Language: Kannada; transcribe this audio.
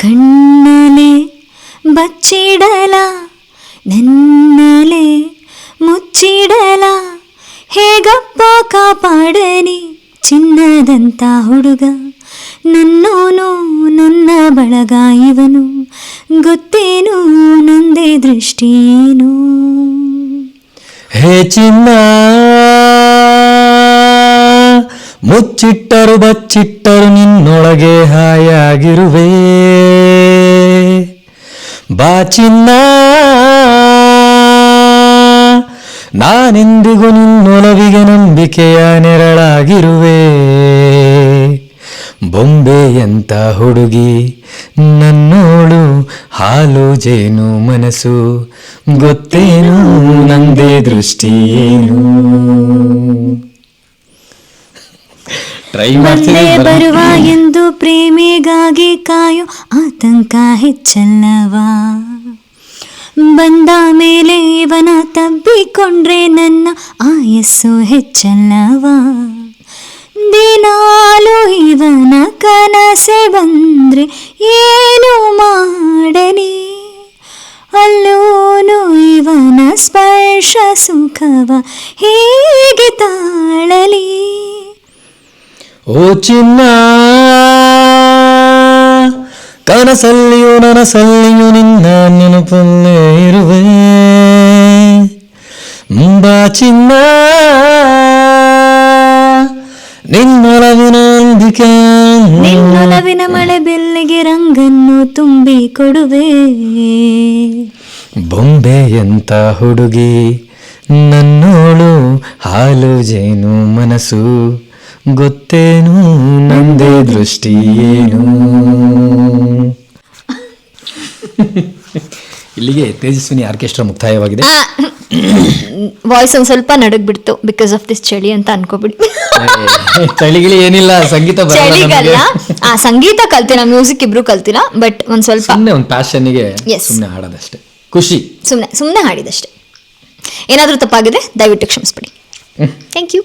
ಕಣ್ಣಲೆ ಬಚ್ಚಿಡಲ ನನ್ನಲೆ ಮುಚ್ಚಿಡಲ ಹೇಗಪ್ಪ ಕಾಪಾಡನಿ ಚಿನ್ನದಂತ ಹುಡುಗ ನನ್ನೋನು ನನ್ನ ಬಳಗ ಇವನು ಗೊತ್ತೇನು ನಂದೇ ದೃಷ್ಟಿಯೇನು. ಹೇ ಚಿನ್ನ ಮುಚ್ಚಿಟ್ಟರು ಬಚ್ಚಿಟ್ಟರು ನಿನ್ನೊಳಗೆ ಹಾಯಾಗಿರುವೆ ಬಾ ಚಿನ್ನ ನಾನೆಂದಿಗೂ ನಿನ್ನೊಲವಿಗೆ ನಂಬಿಕೆಯ ನೆರಳಾಗಿರುವೆ. ಬೊಂಬೆಯಂತ ಹುಡುಗಿ ನನ್ನೋಳು ಹಾಲು ಜೇನು ಮನಸ್ಸು ಗೊತ್ತೇನು ನಂದೇ ದೃಷ್ಟಿಯೇನು. ಬಂದೇ ಬರುವ ಎಂದು ಪ್ರೇಮಿಗಾಗಿ ಕಾಯೋ ಆತಂಕ ಹೆಚ್ಚಲ್ಲವಾ. ಬಂದ ಮೇಲೆ ಇವನ ತಬ್ಬಿಕೊಂಡ್ರೆ ನನ್ನ ಆಯಸ್ಸು ಹೆಚ್ಚಲ್ಲವಾ. ದಿನಾಲು ಇವನ ಕನಸೆ ಬಂದ್ರೆ ಏನು ಮಾಡಲಿ ಅಲ್ಲೂನು ಇವನ ಸ್ಪರ್ಶ ಸುಖವ ಹೇಗೆ ತಾಳಲಿ. ಓ ಚಿನ್ನ ಕನಸಲ್ಲಿಯೂ ನನಸಲ್ಲಿಯೂ ನಿನ್ನ ನೆನಪಲ್ಲೇ ಇರುವೆ ಬಾ ಚಿನ್ನ ನಿನ್ನೊಲವಿನ ಮಳೆ ಬೆಲ್ಲಿಗೆ ರಂಗನ್ನು ತುಂಬಿ ಕೊಡುವೆ. ಬೊಂಬೆಯಂತ ಹುಡುಗಿ ನನ್ನೋಳು ಹಾಲು ಜೇನು ಮನಸ್ಸು ಗೊತ್ತೇನು ನಂದೇ ದೃಷ್ಟಿಯೇನು. ಇಲ್ಲಿಗೆ ತೇಜಸ್ವಿನಿ ಆರ್ಕೆಸ್ಟ್ರಾ ಮುಕ್ತಾಯವಾಗಿದೆ. ವಾಯ್ಸ್ ಒಂದು ಸ್ವಲ್ಪ ನಡಗ್ಬಿಡ್ತು ಬಿಕಾಸ್ ಆಫ್ ದಿಸ್ ಚಳಿ ಅಂತ ಅನ್ಕೋಬಿಡಿ. ಚಳಿಗಿಳಿ ಏನಿಲ್ಲ, ಸಂಗೀತ ಚಳಿಗಲ್ಲ, ಸಂಗೀತ ಕಲ್ತಿಲ್ಲ, ಮ್ಯೂಸಿಕ್ ಇಬ್ರು ಕಲ್ತಿಲ್ಲ, ಬಟ್ ಒಂದ್ ಸ್ವಲ್ಪ ಸುಮ್ಮನೆ ಒಂದು ಪ್ಯಾಷನ್ಗೆ ಸುಮ್ಮನೆ ಹಾಡೋದಷ್ಟೇ, ಖುಷಿ, ಸುಮ್ಮನೆ ಹಾಡಿದಷ್ಟೇ. ಏನಾದರೂ ತಪ್ಪಾಗಿದೆ ದಯವಿಟ್ಟು ಕ್ಷಮಿಸ್ಬಿಡಿ. Thank you.